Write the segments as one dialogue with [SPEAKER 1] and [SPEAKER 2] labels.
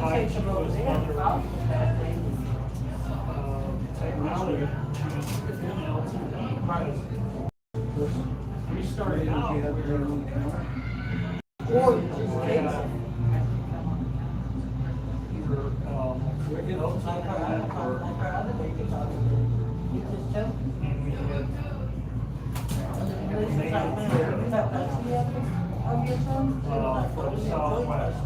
[SPEAKER 1] take them over there.
[SPEAKER 2] Technology, we started out.
[SPEAKER 1] Or just take them.
[SPEAKER 2] You know,
[SPEAKER 1] You just tell them.
[SPEAKER 2] for the Southwest.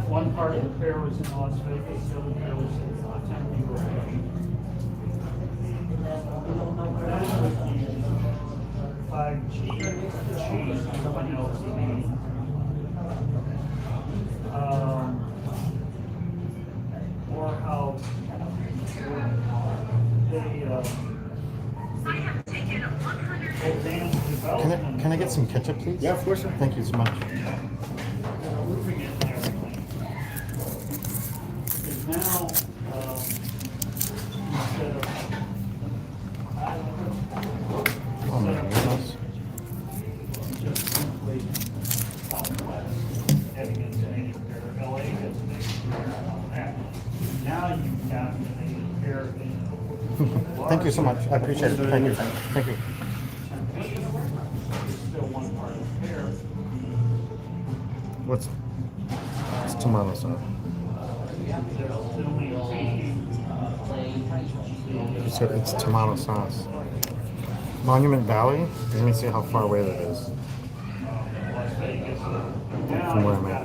[SPEAKER 2] One part of the fair was in Las Vegas, the other fair was in Tempe. That was the 5G, someone else. Or how they advanced development.
[SPEAKER 3] Can I get some ketchup, please?
[SPEAKER 4] Yeah, of course, sir.
[SPEAKER 3] Thank you so much.
[SPEAKER 2] Roofing it and everything. Is now, instead of,
[SPEAKER 3] Oh my goodness.
[SPEAKER 2] just simply southwest, heading into native air, LA has native air and all that. Now you've got the native air in.
[SPEAKER 3] Thank you so much. I appreciate it. Thank you. Thank you.
[SPEAKER 2] It's still one part of the fair.
[SPEAKER 3] What's it's tomato sauce?
[SPEAKER 2] They're still maintaining
[SPEAKER 3] You said it's tomato sauce. Monument Valley? Let me see how far away that is.
[SPEAKER 2] Las Vegas.
[SPEAKER 3] From where I'm at.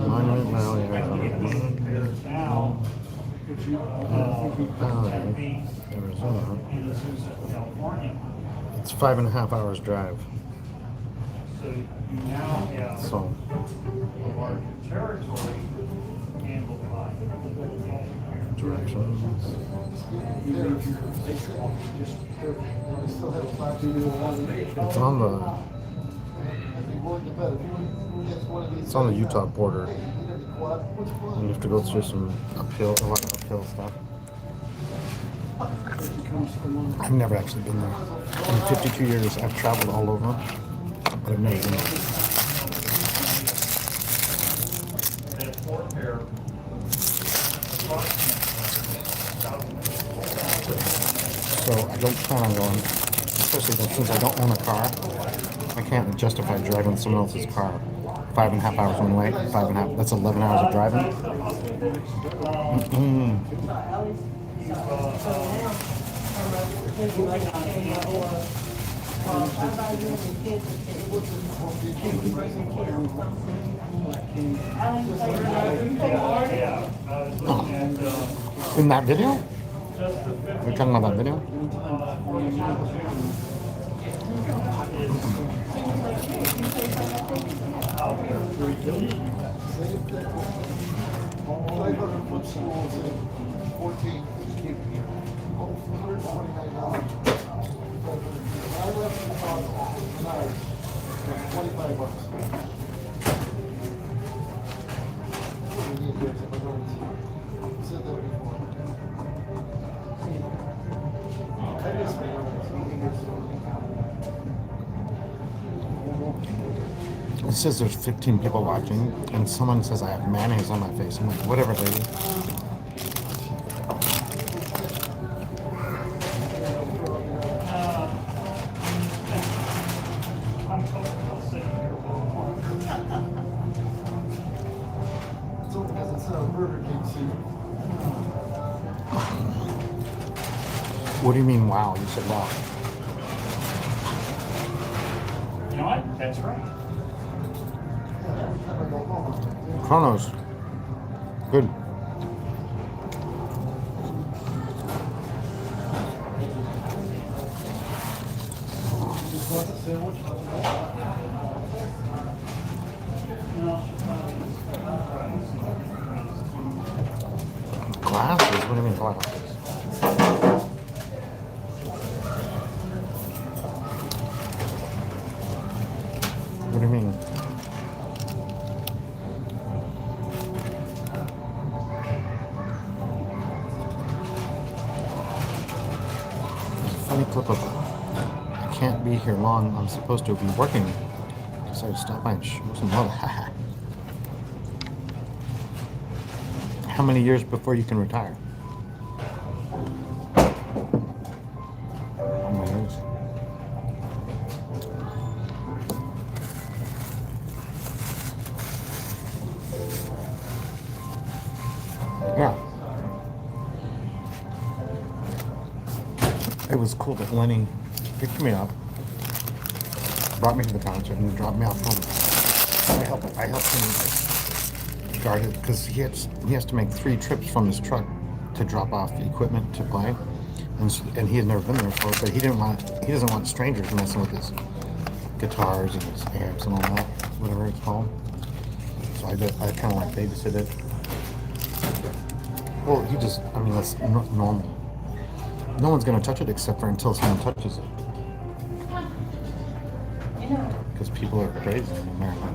[SPEAKER 3] Monument Valley, Arizona.
[SPEAKER 2] Now,
[SPEAKER 3] Valley, Arizona.
[SPEAKER 2] in California.
[SPEAKER 3] It's 5.5 hours drive.
[SPEAKER 2] So you now have
[SPEAKER 3] So
[SPEAKER 2] a larger territory handled by.
[SPEAKER 3] directions. It's on the Utah border. And you have to go through some uphill, a lot of uphill stuff. I've never actually been there. In 52 years, I've traveled all over, but I've never been there.
[SPEAKER 2] That Fort Fair,
[SPEAKER 3] So I don't plan on going, especially since I don't own a car. I can't justify driving someone else's car. 5.5 hours one way, 5.5. That's 11 hours of driving. In that video? We're talking about that video? It says there's 15 people watching, and someone says I have mayonnaise on my face. I'm like, whatever, lady. What do you mean, wow? You said wow.
[SPEAKER 2] You know what? That's right.
[SPEAKER 3] Chronos. Good. Glasses? What do you mean glasses? What do you mean? Funny clip of I can't be here long. I'm supposed to be working. So I stopped by and show some love. how many years before you can retire? How many years? Yeah. It was cool that Lenny picked me up, brought me to the concert, and dropped me off home. I helped him like, guard it because he has to make 3 trips from his truck to drop off equipment to play, and he had never been there before. But he doesn't want strangers messing with his guitars and his amps and all that, whatever it's called. So I kind of like babysit it. Well, that's normal. No one's gonna touch it except for until someone touches it. Because people are crazy in America.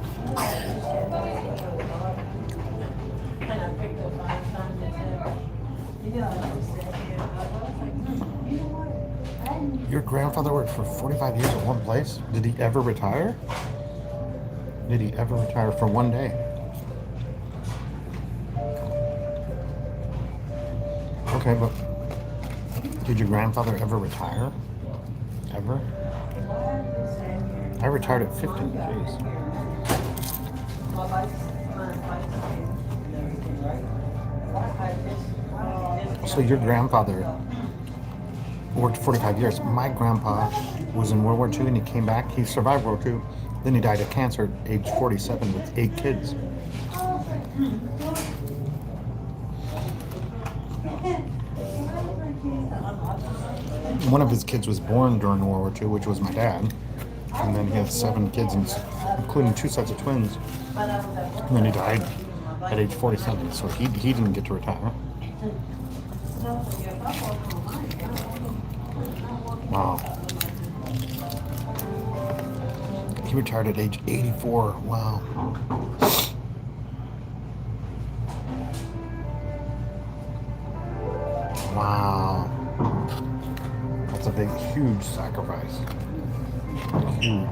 [SPEAKER 3] Your grandfather worked for 45 years at one place? Did he ever retire? Did he ever retire for one day? Okay, but did your grandfather ever retire? Ever? I retired at 50. Jeez. So your grandfather worked 45 years. My grandpa was in World War II and he came back. He survived World War II. Then he died of cancer at age 47 with 8 kids. One of his kids was born during World War II, which was my dad. And then he had 7 kids, including 2 sets of twins. And then he died at age 47, so he didn't get to retire. Wow. He retired at age 84. Wow. Wow. That's a big, huge sacrifice. Huge.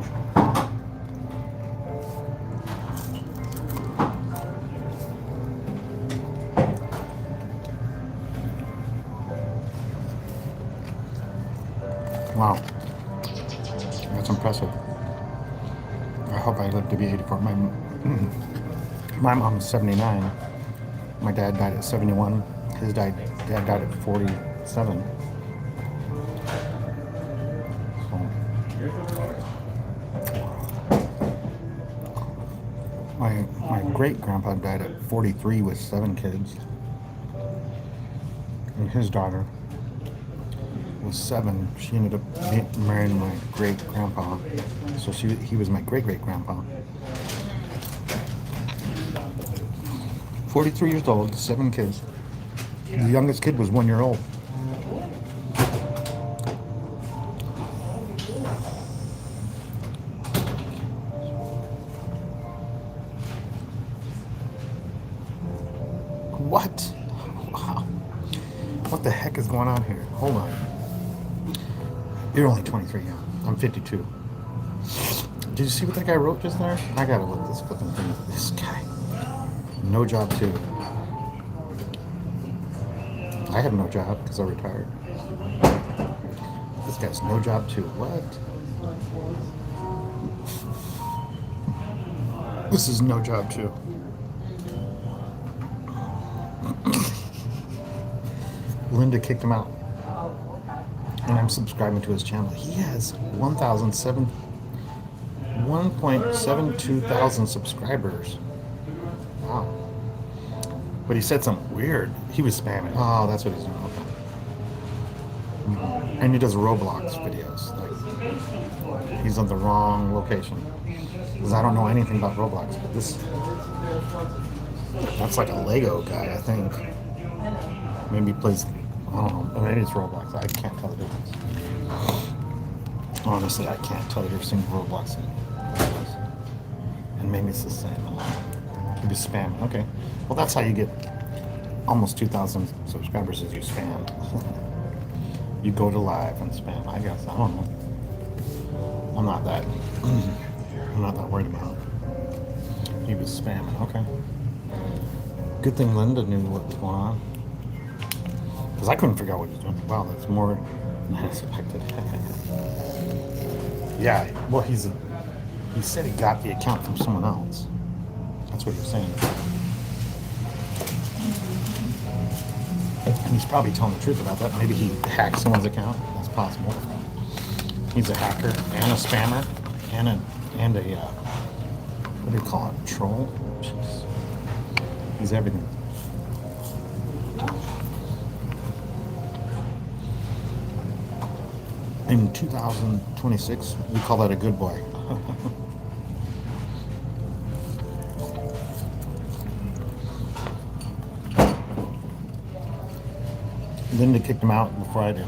[SPEAKER 3] Wow. That's impressive. I hope I live to be 84. My mom is 79. My dad died at 71. His dad died at 47. My great grandpa died at 43 with 7 kids. And his daughter was 7. She ended up marrying my great grandpa. So he was my great great grandpa. 43 years old, 7 kids. The youngest kid was 1 year old. What? Wow. What the heck is going on here? Hold on. You're only 23, yeah. I'm 52. Did you see what that guy wrote just there? I gotta look this flipping thing. This guy. No job too. I have no job because I retired. This guy's no job too. What? This is no job too. Linda kicked him out. And I'm subscribing to his channel. He has 1.72 thousand subscribers. Wow. But he said something weird. He was spamming. Oh, that's what he's doing. Okay. And he does Roblox videos. Like, he's on the wrong location. Because I don't know anything about Roblox. But that's like a Lego guy, I think. Maybe he plays, I don't know. Maybe it's Roblox. I can't tell the difference. Honestly, I can't tell the difference between Roblox and Legos. And maybe it's the same. Maybe spam. Okay. Well, that's how you get almost 2,000 subscribers is you spam. You go to live and spam. I guess. I don't know. I'm not that worried about it. He was spamming. Okay. Good thing Linda knew what was going on. Because I couldn't figure out what he was doing. Wow, that's more than I expected. Yeah, well, he said he got the account from someone else. That's what he was saying. And he's probably telling the truth about that. Maybe he hacked someone's account. That's possible. He's a hacker and a spammer and a what do you call it? Troll? Jeez. He's everything. In 2026, we call that a good boy. Linda kicked him out before I did.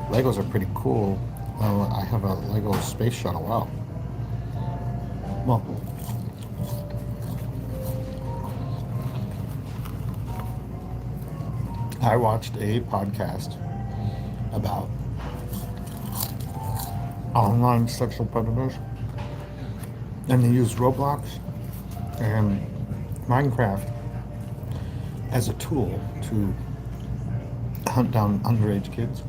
[SPEAKER 3] Legos are pretty cool. I have a Lego space shuttle. Wow. Well, I watched a podcast about online sexual predators, and they used Roblox and Minecraft as a tool to hunt down underage kids.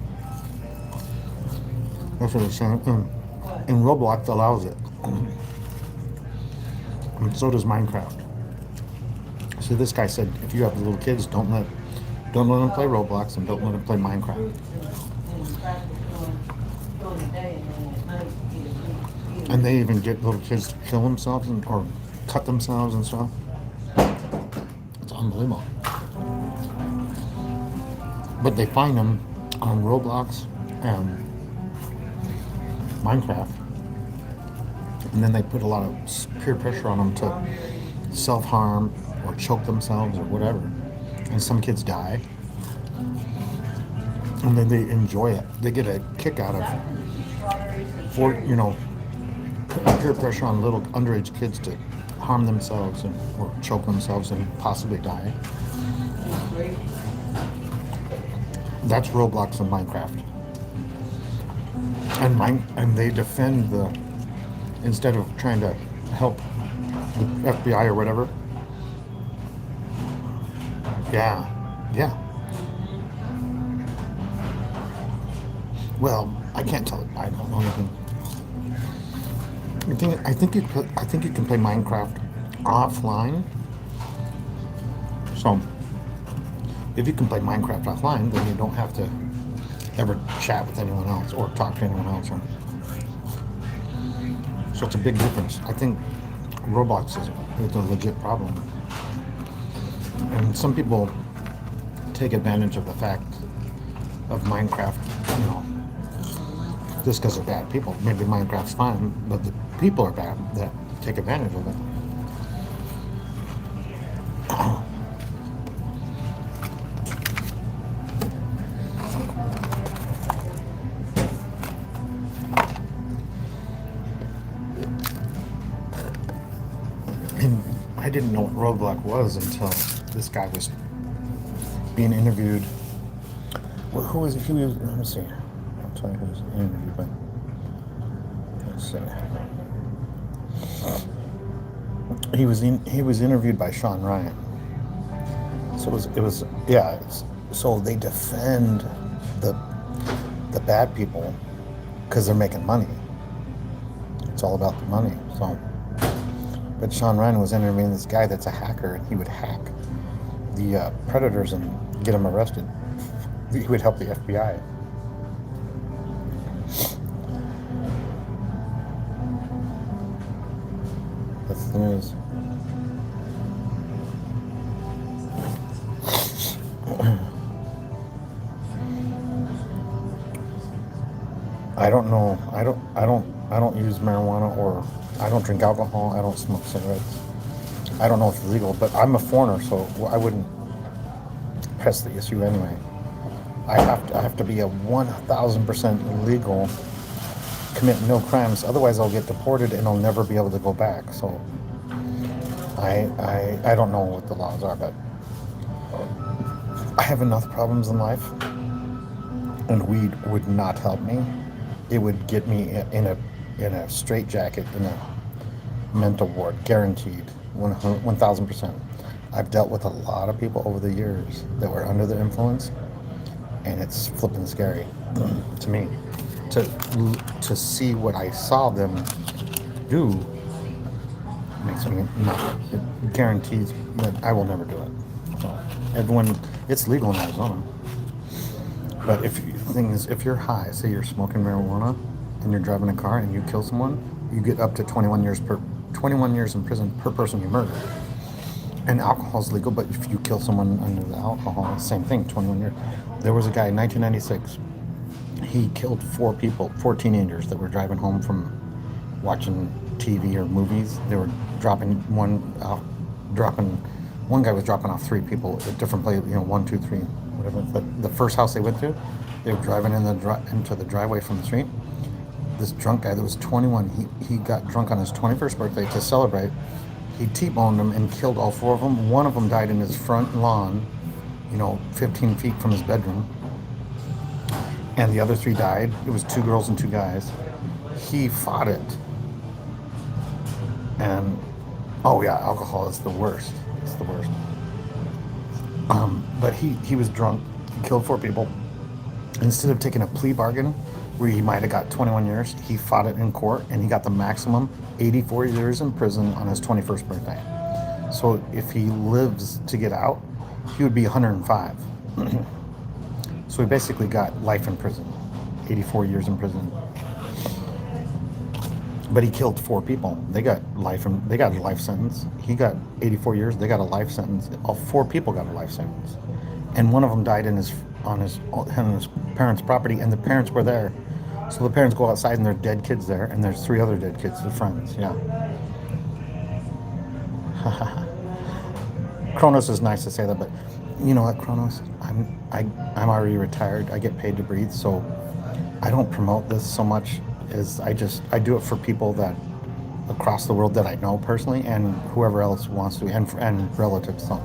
[SPEAKER 3] That's what they're saying. And Roblox allows it. And so does Minecraft. So this guy said, if you have little kids, don't let them play Roblox and don't let them play Minecraft. And they even get little kids to kill themselves or cut themselves and stuff. It's unbelievable. But they find them on Roblox and Minecraft. And then they put a lot of peer pressure on them to self-harm or choke themselves or whatever. And some kids die. And then they enjoy it. They get a kick out of peer pressure on little underage kids to harm themselves or choke themselves and possibly die. That's Roblox and Minecraft. And they defend instead of trying to help the FBI or whatever. Yeah. Well, I can't tell it. I don't know anything. I think you can play Minecraft offline. So if you can play Minecraft offline, then you don't have to ever chat with anyone else or talk to anyone else. So it's a big difference. I think Roblox is a legit problem. And some people take advantage of the fact of Minecraft, just because they're bad people. Maybe Minecraft's fine, but the people are bad that take advantage of it. And I didn't know what Roblox was until this guy was being interviewed. Well, who was he? Let me see. I'll tell you who was interviewed by. Let's see. He was interviewed by Sean Ryan. So so they defend the bad people because they're making money. It's all about the money. So, but Sean Ryan was interviewing this guy that's a hacker, and he would hack the predators and get them arrested. He would help the FBI. That's the news. I don't know. I don't use marijuana, or I don't drink alcohol. I don't smoke cigarettes. I don't know if it's legal, but I'm a foreigner, so I wouldn't press the issue anyway. I have to be a 1,000% legal, commit no crimes. Otherwise, I'll get deported and I'll never be able to go back. So I don't know what the laws are, but I have enough problems in life, and weed would not help me. It would get me in a straitjacket, mental ward, guaranteed, 1,000%. I've dealt with a lot of people over the years that were under the influence, and it's flipping scary to me. To to see what I saw them do makes me not. It guarantees that I will never do it. So everyone, it's legal in Arizona. But the thing is, if you're high, say you're smoking marijuana, and you're driving a car and you kill someone, you get up to 21 years in prison per person you murder. And alcohol is legal, but if you kill someone under the alcohol, same thing, 21 years. There was a guy in 1996. He killed 4 people, 4 teenagers that were driving home from watching TV or movies. They were one guy was dropping off 3 people at different places, 1, 2, 3, whatever. But the first house they went to, they were driving into the driveway from the street. This drunk guy that was 21, he got drunk on his 21st birthday to celebrate. He T-boned them and killed all 4 of them. One of them died in his front lawn, 15 feet from his bedroom. And the other 3 died. It was 2 girls and 2 guys. He fought it. And, oh yeah, alcohol is the worst. It's the worst. But he was drunk. He killed 4 people. Instead of taking a plea bargain where he might have got 21 years, he fought it in court and he got the maximum 84 years in prison on his 21st birthday. So if he lives to get out, he would be 105. So he basically got life in prison, 84 years in prison. But he killed 4 people. They got a life sentence. He got 84 years. They got a life sentence. All 4 people got a life sentence, and one of them died on his parents' property, and the parents were there. So the parents go outside, and there are dead kids there, and there's 3 other dead kids, they're friends. Yeah. Kronos is nice to say that, but you know what, Kronos? I'm already retired. I get paid to breathe, so I don't promote this so much as I do it for people that across the world that I know personally, and whoever else wants to, and relatives. So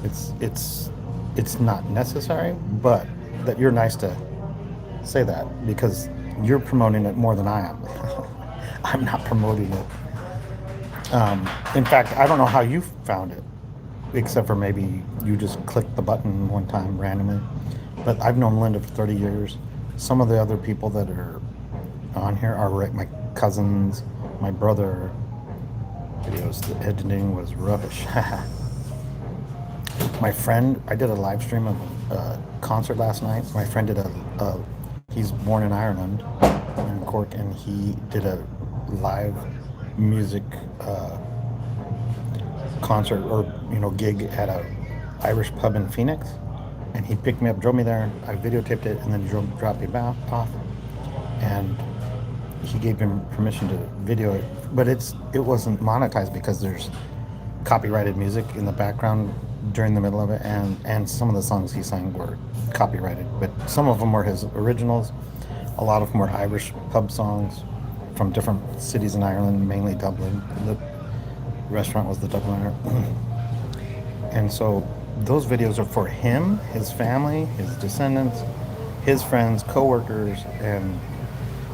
[SPEAKER 3] it's not necessary, but that you're nice to say that because you're promoting it more than I am. I'm not promoting it. In fact, I don't know how you found it, except for maybe you just clicked the button one time randomly. But I've known Linda for 30 years. Some of the other people that are on here are my cousins, my brother. Videos, the editing was rubbish. My friend, I did a live stream of a concert last night. My friend did he's born in Ireland, in Cork, and he did a live music concert or gig at a Irish pub in Phoenix, and he picked me up, drove me there. I videotaped it and then dropped me off, and he gave him permission to video it, but it wasn't monetized because there's copyrighted music in the background during the middle of it, and some of the songs he sang were copyrighted, but some of them were his originals. A lot of them were Irish pub songs from different cities in Ireland, mainly Dublin. The restaurant was the Dubliner. And so those videos are for him, his family, his descendants, his friends, co-workers, and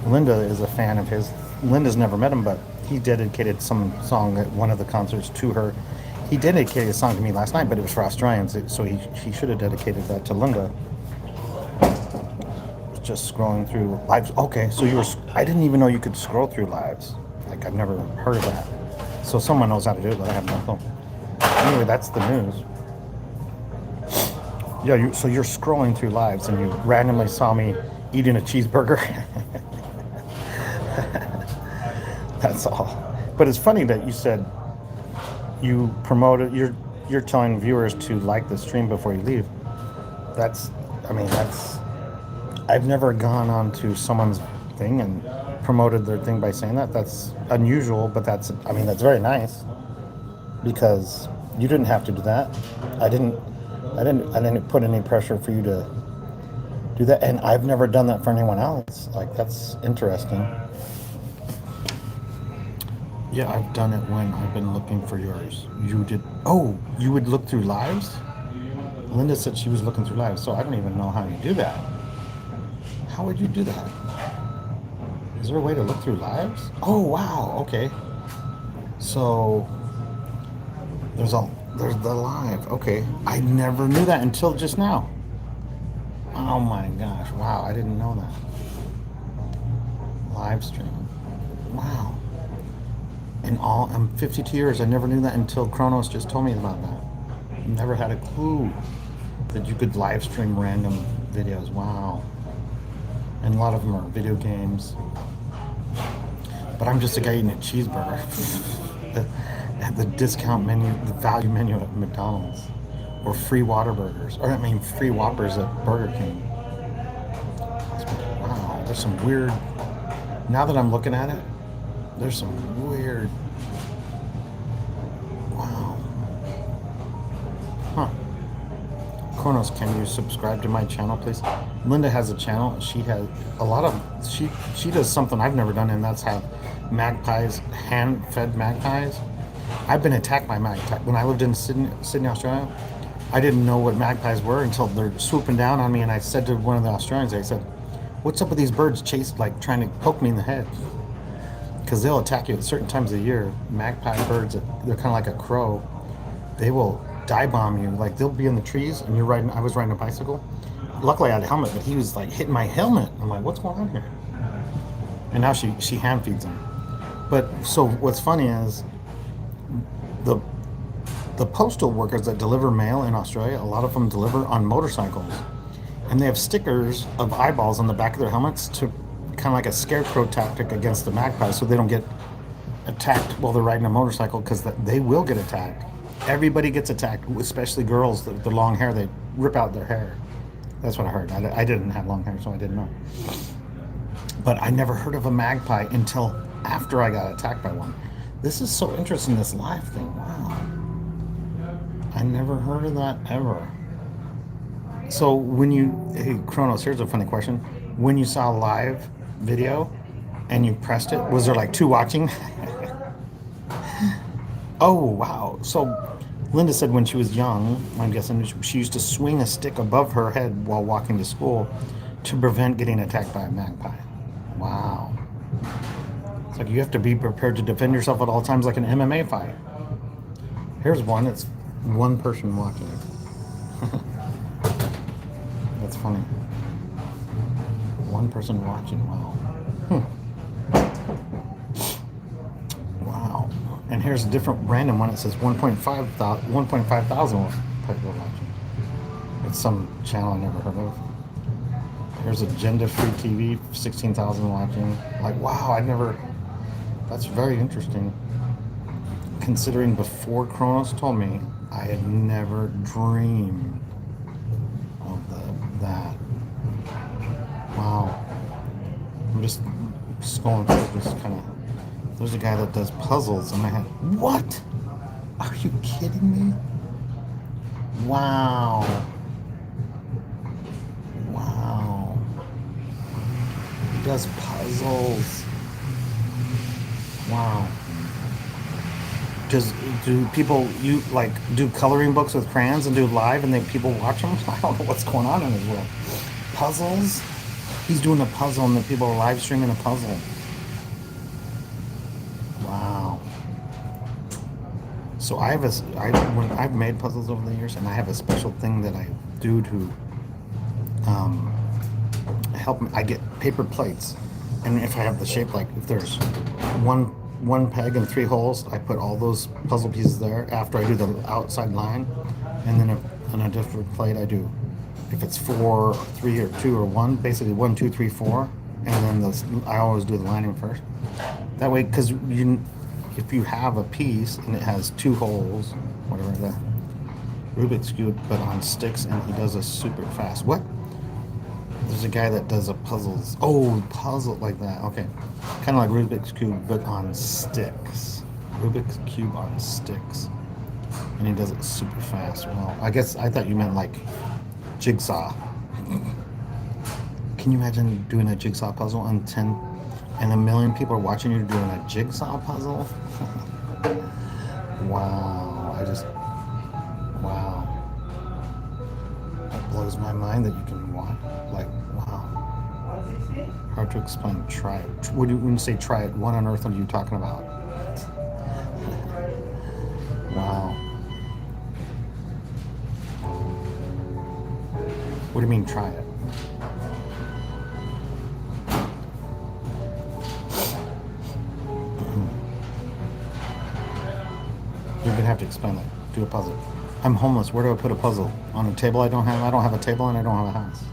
[SPEAKER 3] Linda is a fan of his. Linda's never met him, but he dedicated some song at one of the concerts to her. He dedicated a song to me last night, but it was for Australians, so he should have dedicated that to Linda. Just scrolling through lives. Okay, so I didn't even know you could scroll through lives. Like, I've never heard of that. So someone knows how to do it, but I have no clue. Anyway, that's the news. Yeah, so you're scrolling through lives and you randomly saw me eating a cheeseburger. That's all. But it's funny that you said you promoted, you're telling viewers to like the stream before you leave. I've never gone on to someone's thing and promoted their thing by saying that. That's unusual, but that's very nice because you didn't have to do that. I didn't put any pressure for you to do that, and I've never done that for anyone else. Like, that's interesting. Yeah, I've done it when I've been looking for yours. You did. Oh, you would look through lives? Linda said she was looking through lives, so I don't even know how you do that. How would you do that? Is there a way to look through lives? Oh, wow, okay. So there's the live. Okay, I never knew that until just now. Oh my gosh! Wow, I didn't know that. Live stream. Wow. I'm 52 years. I never knew that until Kronos just told me about that. Never had a clue that you could live stream random videos. Wow. And a lot of them are video games. But I'm just a guy eating a cheeseburger at the discount menu, the value menu at McDonald's, or free water burgers, or I mean free Whoppers at Burger King. Wow, there's some weird. Now that I'm looking at it, there's some weird. Wow. Huh. Kronos, can you subscribe to my channel, please? Linda has a channel. She has a lot of. She does something I've never done, and that's have magpies, hand-fed magpies. I've been attacked by magpies when I lived in Sydney, Australia. I didn't know what magpies were until they're swooping down on me, and I said to one of the Australians, I said, "What's up with these birds trying to poke me in the head?" Because they'll attack you at certain times of the year. Magpie birds, they're kind of like a crow. They will dive bomb you. Like they'll be in the trees, and you're riding. I was riding a bicycle. Luckily, I had a helmet, but he was like hitting my helmet. I'm like, "What's going on here?" And now she hand feeds him. But so what's funny is the postal workers that deliver mail in Australia, a lot of them deliver on motorcycles, and they have stickers of eyeballs on the back of their helmets to kind of like a scarecrow tactic against the magpies, so they don't get attacked while they're riding a motorcycle, because they will get attacked. Everybody gets attacked, especially girls. The long hair, they rip out their hair. That's what I heard. I didn't have long hair, so I didn't know. But I never heard of a magpie until after I got attacked by one. This is so interesting, this live thing. Wow. I never heard of that ever. So hey, Kronos, here's a funny question. When you saw a live video and you pressed it, was there like two watching? Oh, wow. So Linda said when she was young, I'm guessing she used to swing a stick above her head while walking to school to prevent getting attacked by a magpie. Wow. It's like you have to be prepared to defend yourself at all times, like an MMA fight. Here's one. It's one person watching. That's funny. One person watching. Wow. Wow. And here's a different random one. It says 1.5 thousand people watching. It's some channel I never heard of. Here's Agenda Free TV, 16,000 watching. Like, wow, that's very interesting. Considering before Kronos told me, I had never dreamed of that. Wow. I'm just going through this kind of. There's a guy that does puzzles, and I had, what? Are you kidding me? Wow. Wow. He does puzzles. Wow. Do people do coloring books with crayons and do live, and then people watch them? I don't know what's going on in his world. Puzzles? He's doing a puzzle, and the people are live streaming a puzzle. Wow. So I've made puzzles over the years, and I have a special thing that I dude who help me. I get paper plates, and if I have the shape, like if there's one peg and 3 holes, I put all those puzzle pieces there after I do the outside line, and then on a different plate I do, if it's 4, 3, or 2, or 1, basically 1, 2, 3, 4, and then I always do the lining first. That way, because if you have a piece and it has 2 holes, whatever, the Rubik's Cube, but on sticks, and he does a super fast. What? There's a guy that does a puzzle like that. Okay, kind of like Rubik's Cube, but on sticks. Rubik's Cube on sticks, and he does it super fast. Well, I guess I thought you meant like jigsaw. Can you imagine doing a jigsaw puzzle on 10, and 1 million people are watching you doing a jigsaw puzzle? Wow, wow. That blows my mind that you can watch. Like, wow. Hard to explain. Try it. When you say try it, what on earth are you talking about? What do you mean try it? You're gonna have to explain that. Do a puzzle. I'm homeless. Where do I put a puzzle? On a table I don't have? I don't have a table and I don't have a house.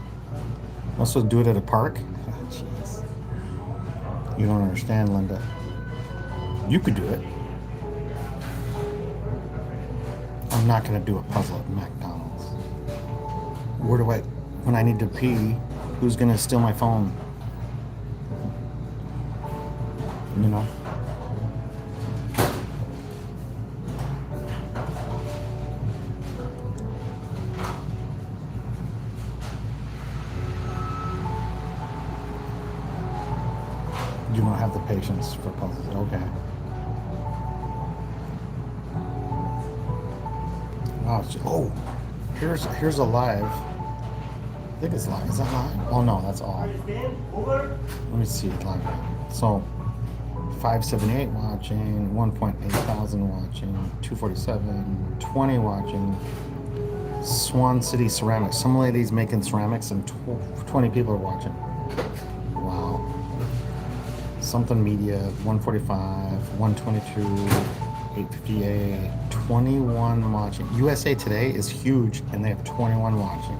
[SPEAKER 3] I'm supposed to do it at a park? Jeez. You don't understand, Linda. You could do it. I'm not gonna do a puzzle at McDonald's. Where do I, when I need to pee, who's gonna steal my phone? You know? You don't have the patience for puzzles. Okay. Wow. Oh, here's a live. I think it's live. Is that live? Oh no, that's all. Let me see it live. So 578 watching, 1.8 thousand watching, 247, 20 watching. Swan City Ceramics. Some ladies making ceramics and 20 people are watching. Wow. Something Media, 145, 122, 858, 21 watching. USA Today is huge and they have 21 watching.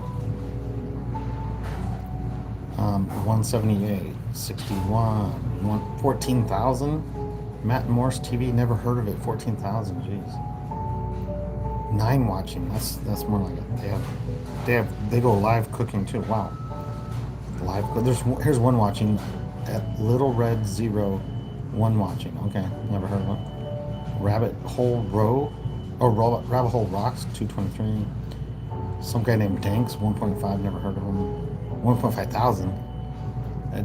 [SPEAKER 3] 178, 61, 14,000. Matt Morse TV, never heard of it. 14,000, jeez. 9 watching. That's more like it. They go live cooking too. Wow. Live. Here's one watching at Little Red Zero. 1 watching. Okay, never heard of it. Rabbit Hole Row. Oh, Rabbit Hole Rocks. 223. Some guy named Danks. 1.5. Never heard of him. 1.5 thousand.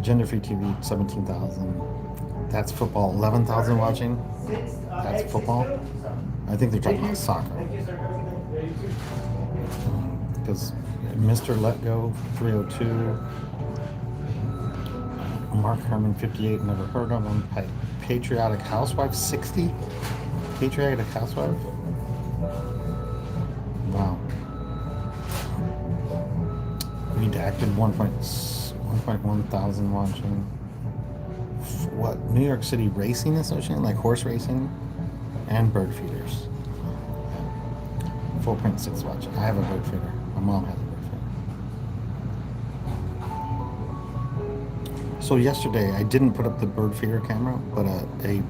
[SPEAKER 3] Gender Free TV. 17,000. That's football. 11,000 watching. That's football. I think they're talking about soccer. Because Mr. Let Go, 302. Mark Herman, 58, never heard of him. Patriotic Housewife, 60. Patriotic Housewife. Wow. Redacted, 1.1 thousand watching. What? New York City Racing Association, like horse racing, and bird feeders. 4.6 watching. I have a bird feeder. My mom has a bird feeder. So yesterday I didn't put up the bird feeder camera, but a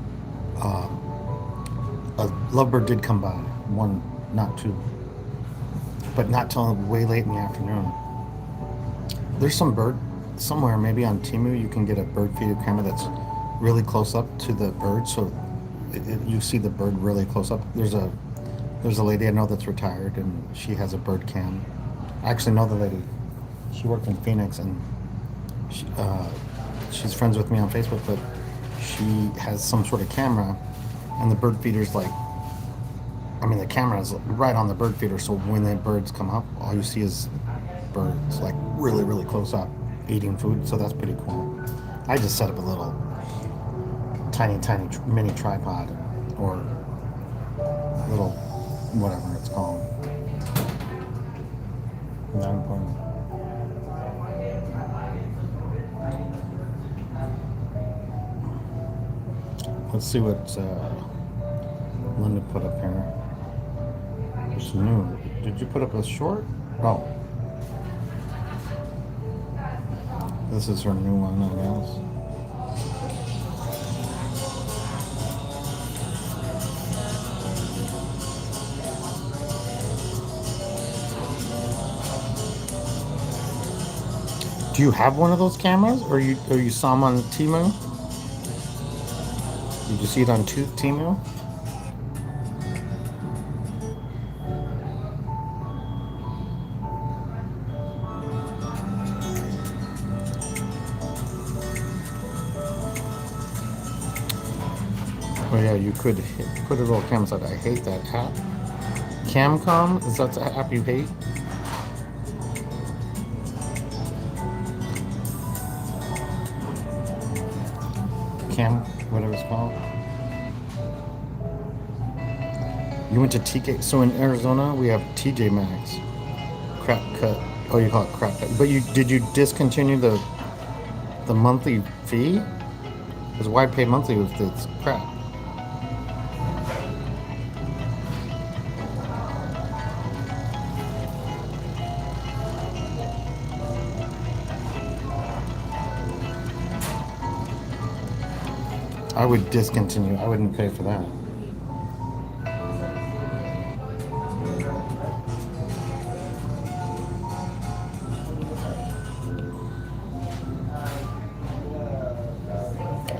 [SPEAKER 3] lovebird did come by. One, not two, but not till way late in the afternoon. There's some bird somewhere, maybe on Temu, you can get a bird feeder camera that's really close up to the bird, so you see the bird really close up. There's a lady I know that's retired, and she has a bird cam. I actually know the lady. She worked in Phoenix, and she's friends with me on Facebook, but she has some sort of camera, and the bird feeder's like, I mean, the camera is right on the bird feeder, so when the birds come up, all you see is birds, like really, really close up, eating food, so that's pretty cool. I just set up a little tiny mini tripod, or little whatever it's called. Not important. Let's see what Linda put up here. It's new. Did you put up a short? Oh. This is her new one, I guess. Do you have one of those cameras, or you saw them on Temu? Did you see it on Temu? Oh yeah, you could put a little camera side. I hate that app. Camcom, is that the app you hate? Whatever it's called. You went to TK. So in Arizona, we have TJ Maxx, Crap Cut, Oh, you call it crap. But did you discontinue the monthly fee? Because why pay monthly if it's crap? I would discontinue. I wouldn't pay for that.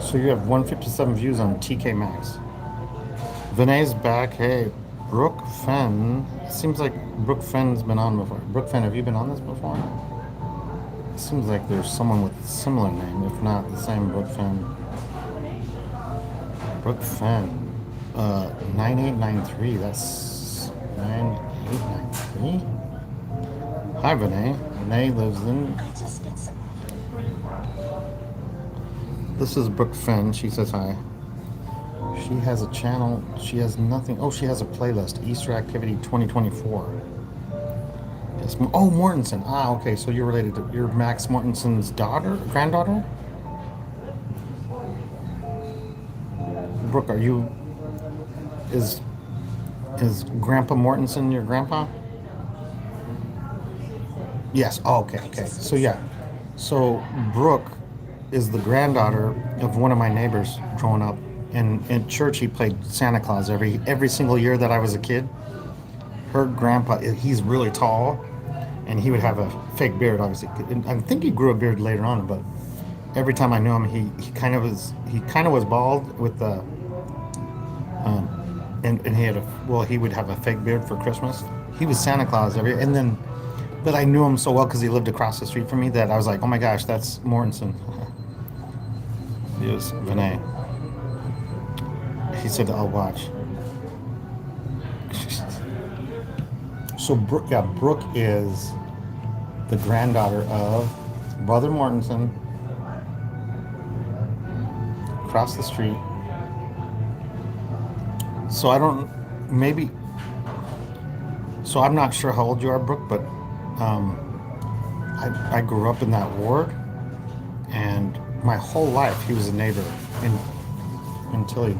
[SPEAKER 3] So you have 157 views on TK Maxx. Vinay's back. Hey, Brooke Fenn. Seems like Brooke Fenn's been on before. Brooke Fenn, have you been on this before? Seems like there's someone with a similar name, if not the same Brooke Fenn. Brooke Fenn. 9893. That's 9893. Hi, Vinay. Vinay lives in. This is Brooke Fenn. She says hi. She has a channel. She has nothing. Oh, she has a playlist. Easter Activity 2024. Yes. Oh, Mortensen. Ah, okay. So you're related to. You're Max Mortensen's daughter, granddaughter. Brooke, are you? Is Grandpa Mortensen your grandpa? Yes. Oh, okay. Okay. So yeah. So Brooke is the granddaughter of one of my neighbors growing up. In church, he played Santa Claus every single year that I was a kid. Her grandpa, he's really tall, and he would have a fake beard, obviously. I think he grew a beard later on, but every time I knew him, he kind of was bald with the and he had he would have a fake beard for Christmas. He was Santa Claus but I knew him so well because he lived across the street from me that I was like, oh my gosh, that's Mortensen. Yes, Vinay. He said, I'll watch. So, Brooke is the granddaughter of Brother Mortensen across the street. So I'm not sure how old you are, Brooke, but I grew up in that ward, and my whole life he was a neighbor until he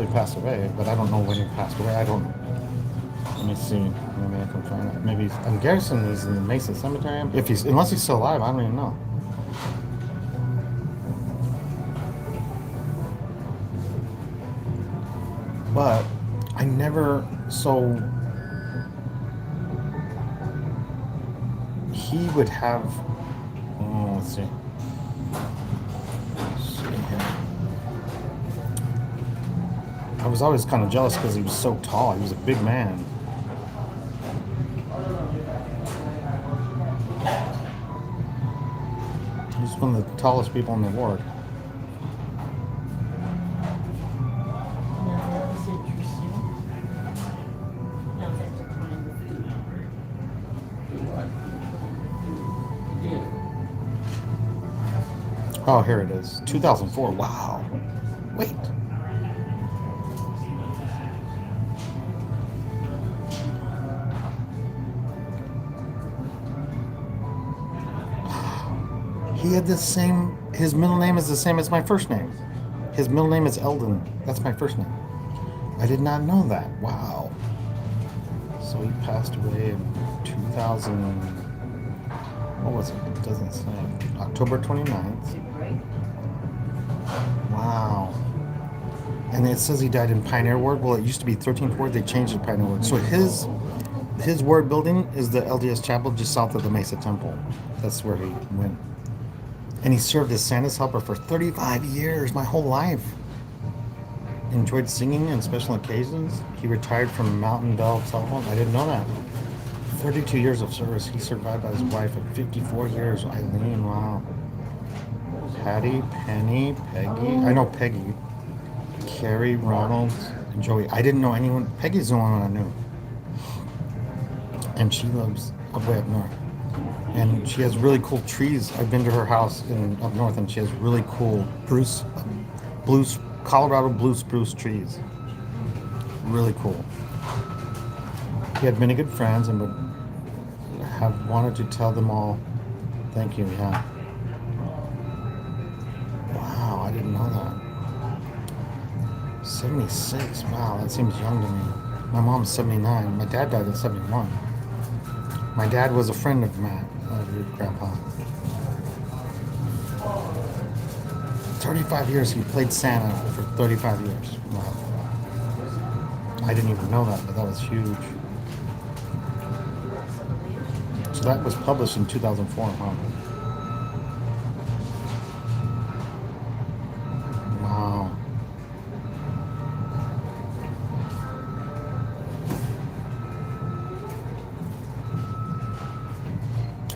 [SPEAKER 3] passed away. But I don't know when he passed away. Let me see. Maybe I can find it. Maybe I'm guessing he's in the Mesa Cemetery. Unless he's still alive, I don't even know. But I never. So he would have. Oh, let's see. I was always kind of jealous because he was so tall. He was a big man. He's one of the tallest people in the ward. Oh, here it is. 2004. Wow. Wait. He had his middle name is the same as my first name. His middle name is Eldon. That's my first name. I did not know that. Wow. So he passed away in 2000. What was it? It doesn't say. October 29th. Wow. And it says he died in Pioneer Ward. Well, it used to be 13th Ward. They changed it to Pioneer Ward. So his ward building is the LDS Chapel just south of the Mesa Temple. That's where he went. And he served as Santa's helper for 35 years, my whole life. Enjoyed singing on special occasions. He retired from Mountain Bell Telephone. I didn't know that. 32 years of service. He survived by his wife at 54 years. Eileen, wow. Patty, Penny, Peggy. I know Peggy. Carrie, Ronald, and Joey. I didn't know anyone. Peggy's the only one I knew. And she lives way up north. And she has really cool trees. I've been to her house up north, and she has really cool Colorado blue spruce trees. Really cool. He had many good friends and would have wanted to tell them all thank you. Yeah. Wow, I didn't know that. 76. Wow, that seems young to me. My mom's 79. My dad died at 71. My dad was a friend of Matt, of your grandpa. 35 years. He played Santa for 35 years. Wow. I didn't even know that, but that was huge. So that was published in 2004, huh? Wow.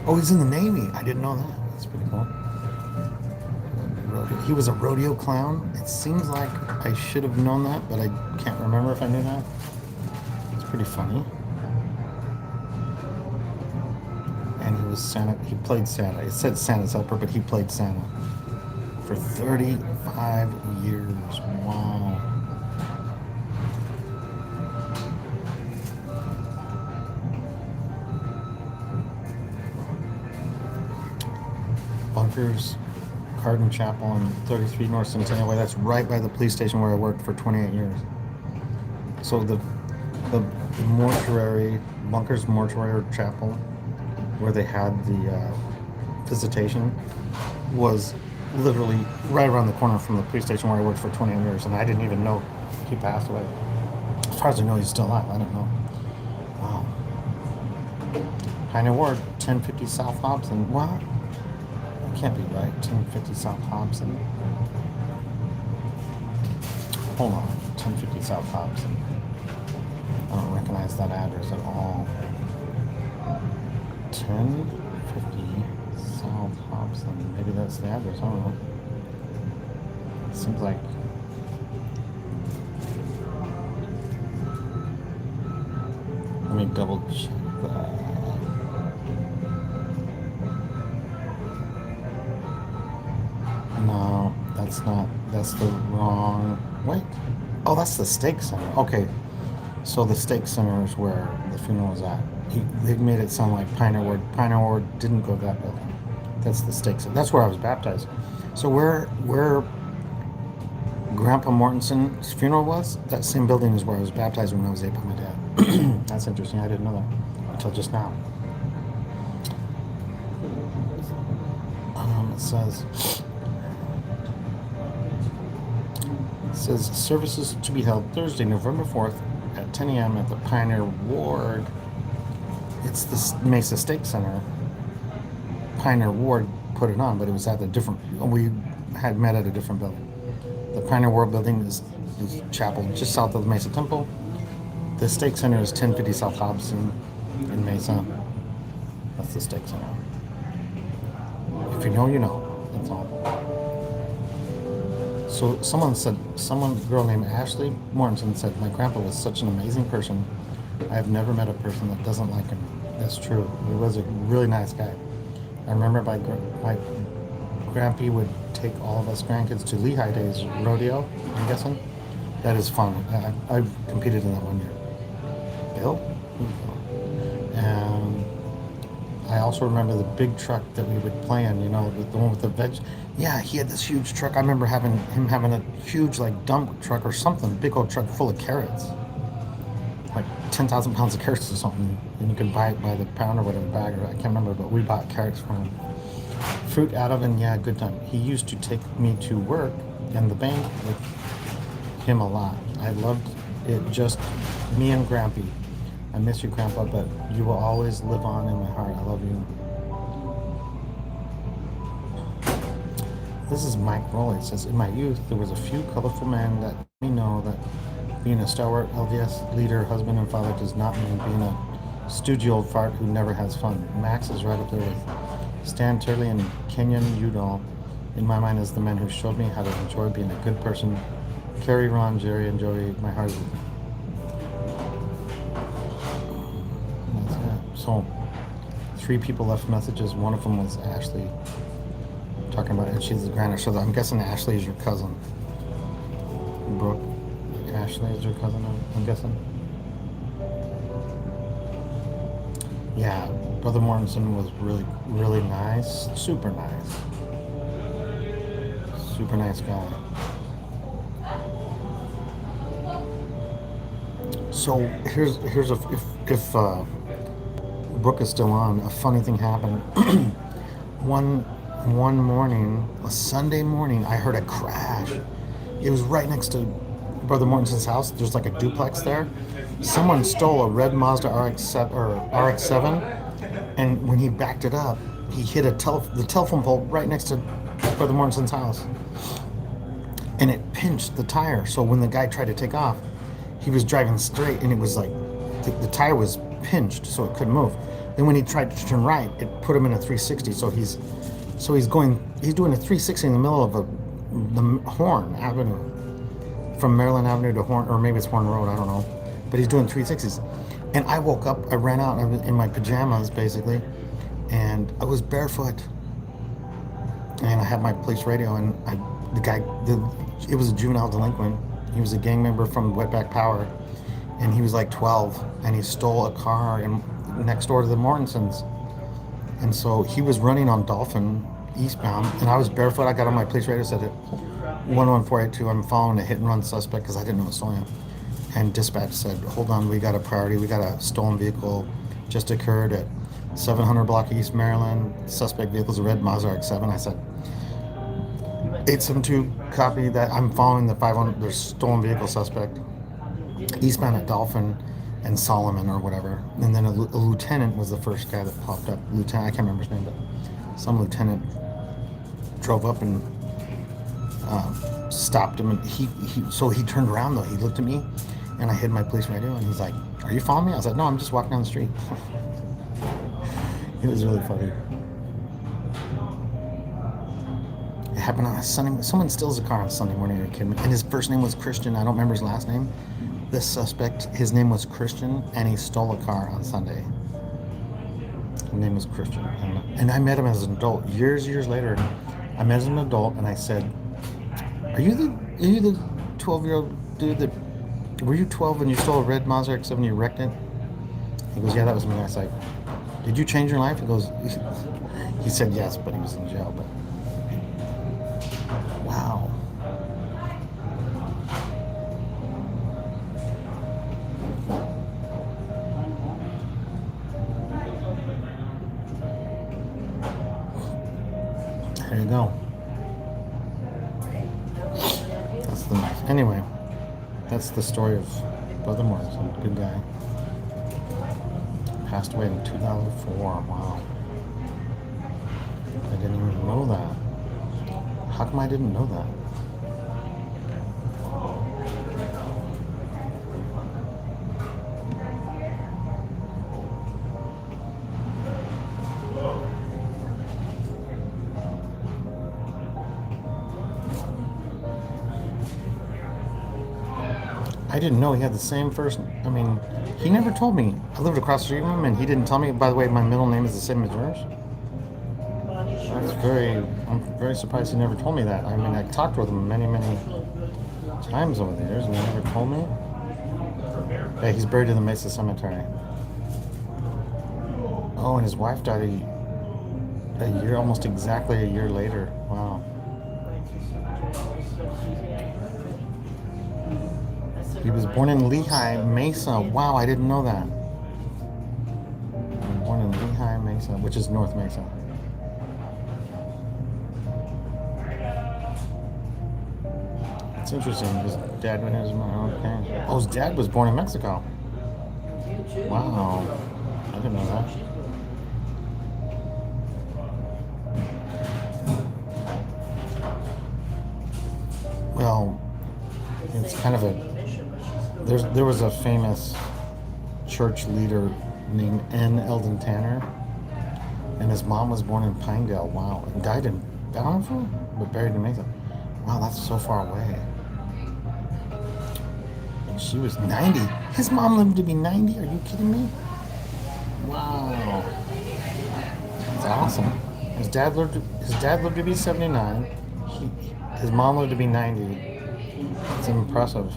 [SPEAKER 3] Oh, he's in the Navy. I didn't know that. That's pretty cool. He was a rodeo clown. It seems like I should have known that, but I can't remember if I knew that. It's pretty funny. And he was Santa. He played Santa. It said Santa's helper, but he played Santa for 35 years. Wow. Bunkers, Cardin Chapel on 33 North Centennial Way. That's right by the police station where I worked for 28 years. So the mortuary, Bunkers Mortuary or Chapel, where they had the visitation, was literally right around the corner from the police station where I worked for 28 years, and I didn't even know he passed away. As far as I know, he's still alive. I don't know. Wow. Pioneer Ward, 1050 South Hobson. What? Can't be right. 1050 South Hobson. Hold on. 1050 South Hobson. I don't recognize that address at all. 1050 South Hobson. Maybe that's the address. I don't know. It seems like. Let me double check that. No, that's not. That's the wrong. Wait. Oh, that's the Stake Center. Okay. So the Stake Center is where the funeral was at. They made it sound like Pioneer Ward. Pioneer Ward didn't go to that building. That's the Stake Center. That's where I was baptized. So where Grandpa Mortensen's funeral was, that same building is where I was baptized when I was 8 by my dad. That's interesting. I didn't know that until just now. It says services to be held Thursday, November 4th at 10 a.m. at the Pioneer Ward. It's the Mesa Stake Center. Pioneer Ward put it on, but it was at a different. We had met at a different building. The Pioneer Ward building is chapel just south of the Mesa Temple. The Stake Center is 1050 South Hobson in Mesa. That's the Stake Center. If you know, you know. That's all. So a girl named Ashley Mortensen said, my grandpa was such an amazing person. I have never met a person that doesn't like him. That's true. He was a really nice guy. I remember my grandpa would take all of us grandkids to Lehigh Days rodeo, I'm guessing. That is fun. I've competed in that one year. Bill? And I also remember the big truck that we would play in, the one with the veg. Yeah, he had this huge truck. I remember him having a huge dump truck or something, big old truck full of carrots. Like 10,000 pounds of carrots or something. And you could buy it by the pound or whatever bag, or I can't remember, but we bought carrots from him. Fruit out of, and yeah, good time. He used to take me to work and the bank with him a lot. I loved it, just me and Grampy. I miss you, Grandpa, but you will always live on in my heart. I love you. This is Mike Rowley. It says, in my youth, there was a few colorful men that let me know that being a stalwart LDS leader, husband, and father does not mean being a stoogy old fart who never has fun. Max is right up there with Stan Turley and Kenyon Udall. In my mind, is the men who showed me how to enjoy being a good person. Carrie, Ron, Jerry, and Joey, my heart is with you. That's it. So, 3 people left messages. One of them was Ashley. Talking about it. She's the granddaughter. So I'm guessing Ashley is your cousin. Brooke. Ashley is your cousin, I'm guessing. Yeah, Brother Mortensen was really, really nice. Super nice. Super nice guy. So here's if Brooke is still on, a funny thing happened. one one morning, a Sunday morning, I heard a crash. It was right next to Brother Mortensen's house. There's like a duplex there. Someone stole a red Mazda RX-7 or RX-7, and when he backed it up, he hit the telephone pole right next to Brother Mortensen's house, and it pinched the tire. So when the guy tried to take off, he was driving straight, and it was like the tire was pinched, so it couldn't move. Then when he tried to turn right, it put him in a 360. He's doing a 360 in the middle of the Horn Avenue, from Maryland Avenue to Horn, or maybe it's Horn Road, I don't know. But he's doing 360s. And I woke up, I ran out, I was in my pajamas basically, and I was barefoot. And I had my police radio, and it was a juvenile delinquent. He was a gang member from Wetback Power, and he was like 12, and he stole a car next door to the Mortensons. And so he was running on Dolphin eastbound, and I was barefoot. I got on my police radio, said it 11482, I'm following a hit and run suspect, because I didn't know it was stolen. And dispatch said, hold on, we got a priority. We got a stolen vehicle just occurred at 700 block East Maryland. Suspect vehicle's a red Mazda RX-7. I said, 872, copy that. I'm following the 500, there's stolen vehicle suspect eastbound at Dolphin and Solomon or whatever. And then a lieutenant was the first guy that popped up. Lieutenant, I can't remember his name, but some lieutenant drove up and stopped him. And he turned around though. He looked at me, and I hid my police radio, and he's like, are you following me? I was like, no, I'm just walking down the street. It was really funny. It happened on a Sunday. Someone steals a car on Sunday morning. Are you kidding me? And his first name was Christian. I don't remember his last name. This suspect, his name was Christian, and he stole a car on Sunday. His name was Christian. And I met him as an adult. Years later, I met him as an adult, and I said, are you the 12-year-old dude that, were you 12 and you stole a red Mazda RX-7 and you wrecked it? He goes, yeah, that was me. I was like, did you change your life? He goes, he said yes, but he was in jail. But wow. There you go. Anyway, that's the story of Brother Morrison. Good guy. Passed away in 2004. Wow. I didn't even know that. How come I didn't know that? I didn't know he had the same first. I mean, he never told me. I lived across the street from him, and he didn't tell me. By the way, my middle name is the same as yours. I'm very surprised he never told me that. I mean, I talked with him many times over the years, and he never told me. Yeah, he's buried in the Mesa Cemetery. Oh, and his wife died almost exactly a year later. Wow. He was born in Lehigh, Mesa. Wow, I didn't know that. Born in Lehigh, Mesa, which is North Mesa. It's interesting. His dad went his mom. Okay. Oh, his dad was born in Mexico. Wow, I didn't know that. Well, it's kind of a. There was a famous church leader named N. Eldon Tanner, and his mom was born in Pinedale. Wow, and died in Bountiful, but buried in Mesa. Wow, that's so far away. And she was 90. His mom lived to be 90. Are you kidding me? Wow, that's awesome. His dad lived to be 79. His mom lived to be 90. That's impressive.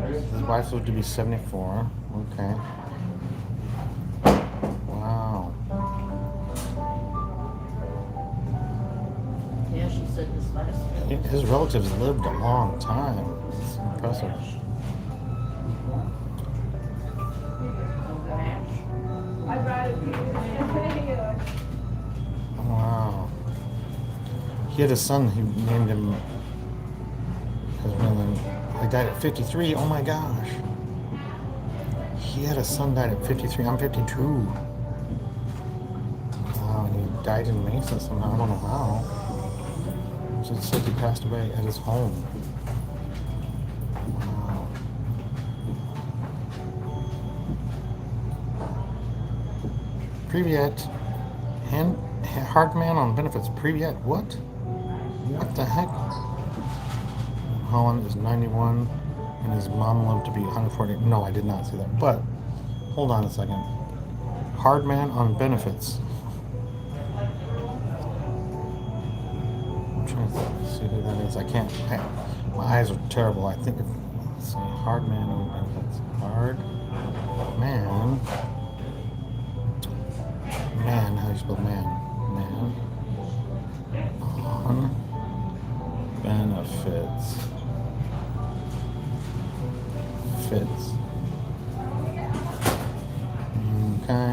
[SPEAKER 3] His wife lived to be 74. Okay.
[SPEAKER 1] said this last.
[SPEAKER 3] His relatives lived a long time. It's impressive.
[SPEAKER 1] I brought it to you.
[SPEAKER 3] Wow. He had a son. He named him. He died at 53. Oh my gosh. He had a son died at 53. I'm 52. Wow, and he died in Mesa somehow. I don't know how. So it's like he passed away at his home. Wow. Privyet. Hard man on benefits. Privyet. What? What the heck? Holland is 91 and his mom lived to be 140. No, I did not see that. But hold on a second. Hard man on benefits. I'm trying to see who that is. I can't. My eyes are terrible. I think. Let's see. Hard man on benefits. Hard man. Man. How do you spell man? Man. On benefits. Fits. Okay.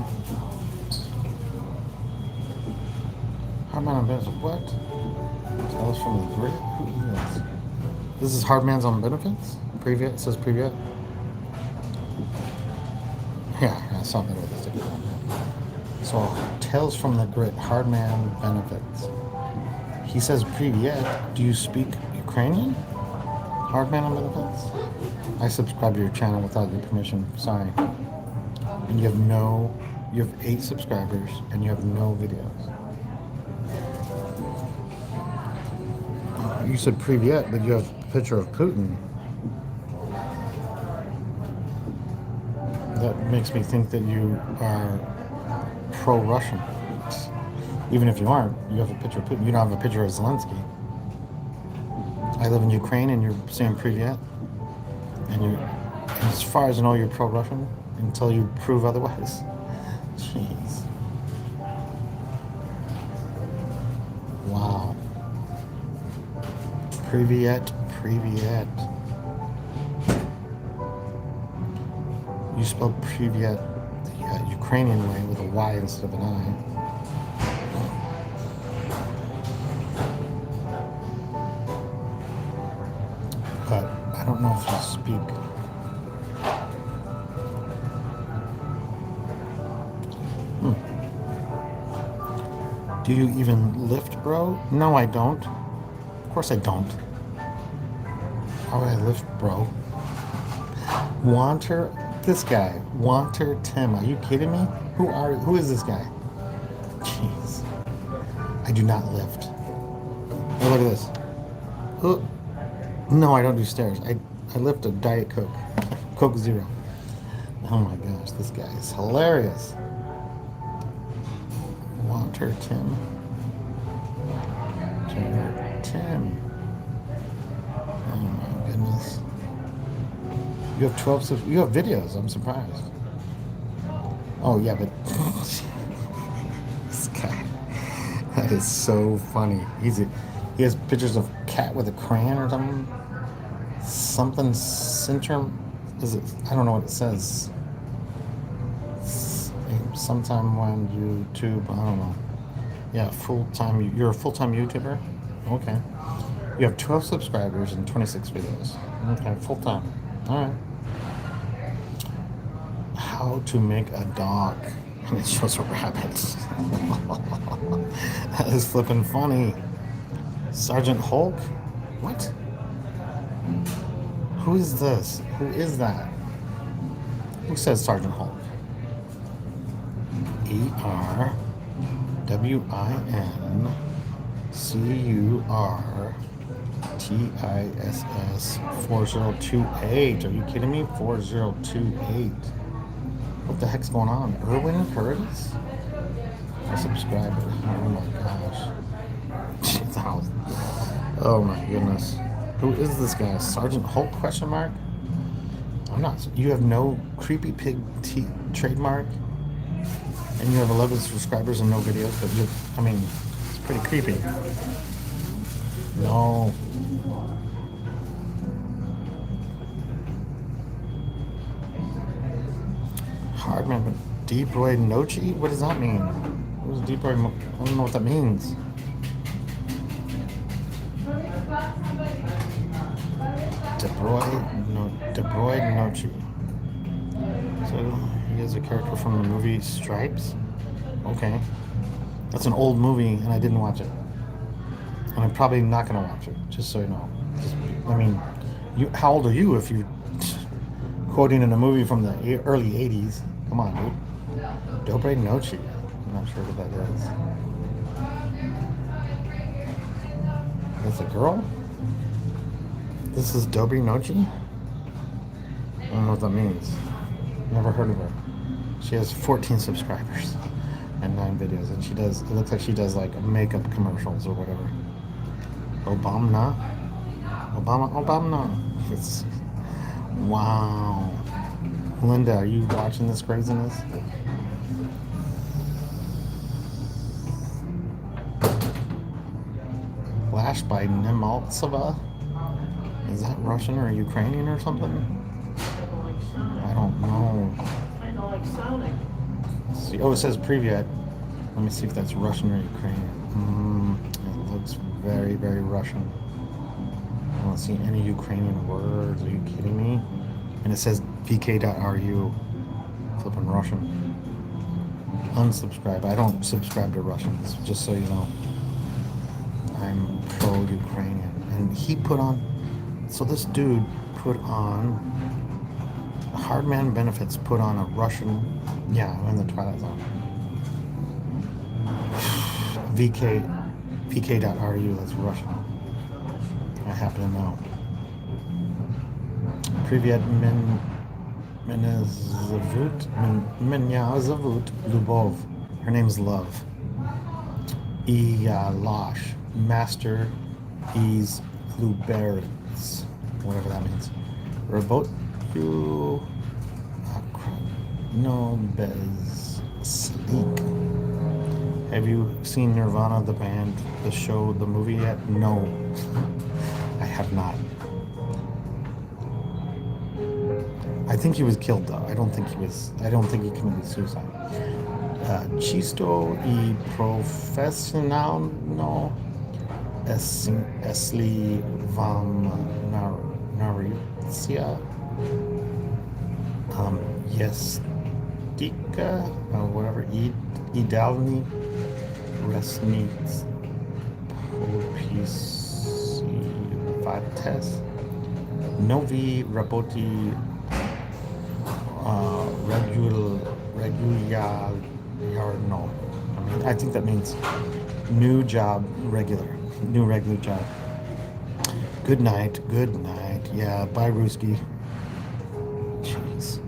[SPEAKER 3] Hardman on benefits. What? Tell us from the grid. Who is this? This is Hardman's on benefits? Previet? It says Previet? Yeah, I saw that with the sticker on that. So, Tales from the Grid. Hardman benefits. He says Previet. Do you speak Ukrainian? Hardman on benefits? I subscribe to your channel without your permission. Sorry. And you have 8 subscribers and you have no videos. You said Privyet, but you have a picture of Putin. That makes me think that you are pro-Russian. Even if you aren't, you have a picture of Putin. You don't have a picture of Zelensky. I live in Ukraine and you're saying Privyet. And as far as I know, you're pro-Russian until you prove otherwise. Jeez. Wow. Privyet. You spelled Privyet the Ukrainian way with a Y instead of an I. But I don't know if you speak. Do you even lift, bro? No, I don't. Of course I don't. How would I lift, bro? This guy. Wanter Tim. Are you kidding me? Who is this guy? Jeez. I do not lift. Oh, look at this. Oh. No, I don't do stairs. I lift a Diet Coke. Coke Zero. Oh my gosh, this guy is hilarious. Walter Tim. Tim. Oh my goodness. You have 12 you have videos, I'm surprised. Oh yeah, but this guy. That is so funny. He has pictures of cat with a crayon or something. Something syndrome. Is it? I don't know what it says. Sometime on YouTube. I don't know. Yeah, full-time. You're a full-time YouTuber. Okay. You have 12 subscribers and 26 videos. Okay, full-time. All right. How to make a dog. And it shows a rabbit. That is flipping funny. Sergeant Hulk? What? Who is this? Who is that? Who says Sergeant Hulk? ERWINCURTISS 4028. Are you kidding me? 4028. What the heck's going on? Erwin Curtis? A subscriber. Oh my gosh. Oh my goodness. Who is this guy? Sergeant Hulk question mark? I'm not. You have no creepy pig trademark? And you have 11 subscribers and no videos, but I mean, it's pretty creepy. No. Hardman, but Deeproy Nochi? What does that mean? What is Deeproy? I don't know what that means. Debroy Nochi. So he is a character from the movie Stripes. Okay, that's an old movie, and I didn't watch it, and I'm probably not gonna watch it. Just so you know. I mean, how old are you if you're quoting in a movie from the early '80s? Come on, dude. Dobre Noche. I'm not sure what that is. That's a girl? This is Dobre Noche? I don't know what that means. Never heard of her. She has 14 subscribers and 9 videos, and it looks like she does like makeup commercials or whatever. Obama? Wow. Linda, are you watching this craziness? Flash by Nemaltseva? Is that Russian or Ukrainian or something? I don't know.
[SPEAKER 1] I know, like Sonic.
[SPEAKER 3] See, oh, it says Privyet. Let me see if that's Russian or Ukrainian. It looks very, very Russian. I don't see any Ukrainian words. Are you kidding me? And it says vk.ru. Flipping Russian. Unsubscribe. I don't subscribe to Russians, just so you know. I'm pro-Ukrainian. And he put on... So this dude put on... Hardman Benefits put on a Russian... Yeah, I'm in the Twilight Zone. vk.ru, that's Russian. I happen to know. Privyet Меня зовут Lubov. Her name's Love. Lash. Master is Luberits. Whatever that means. Robot you no bez sleep. Have you seen Nirvana, the band, the show, the movie yet? No. I have not. I think he was killed though. I don't think he committed suicide. Chisto y profesional no esli vam naricia jestika whatever idealni resnic popisivates novi roboti regularno. I think that means new job, new regular job. Good night. Yeah, bye, Ruski. Jeez.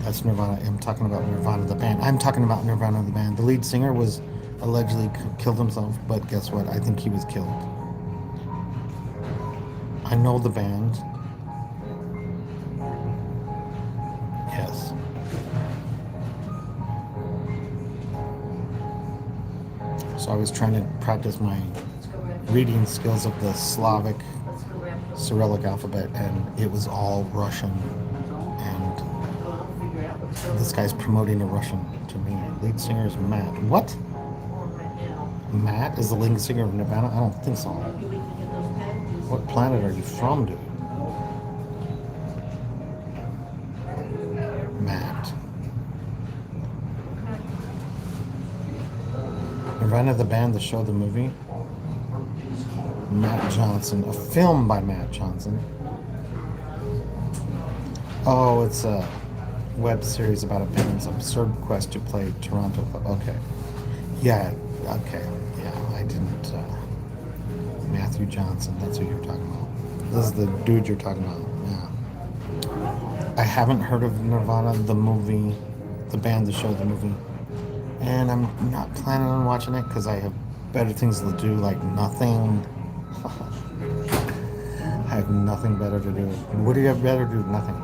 [SPEAKER 3] That's Nirvana. I'm talking about Nirvana, the band. I'm talking about Nirvana, the band. The lead singer was allegedly killed himself, but guess what? I think he was killed. I know the band. Yes. So I was trying to practice my reading skills of the Slavic Cyrillic alphabet, and it was all Russian. And this guy's promoting a Russian to me. Lead singer is Matt. What? Matt is the lead singer of Nirvana? I don't think so. What planet are you from, dude? Matt. Nirvana, the band, the show, the movie. Matt Johnson. A film by Matt Johnson. Oh, it's a web series about a band's absurd quest to play Toronto. Okay. Yeah, okay. Yeah, I didn't... Matthew Johnson, that's who you're talking about. This is the dude you're talking about, yeah. I haven't heard of Nirvana, the movie, the band, the show, the movie. And I'm not planning on watching it because I have better things to do, like nothing. I have nothing better to do. What do you have better to do? Nothing.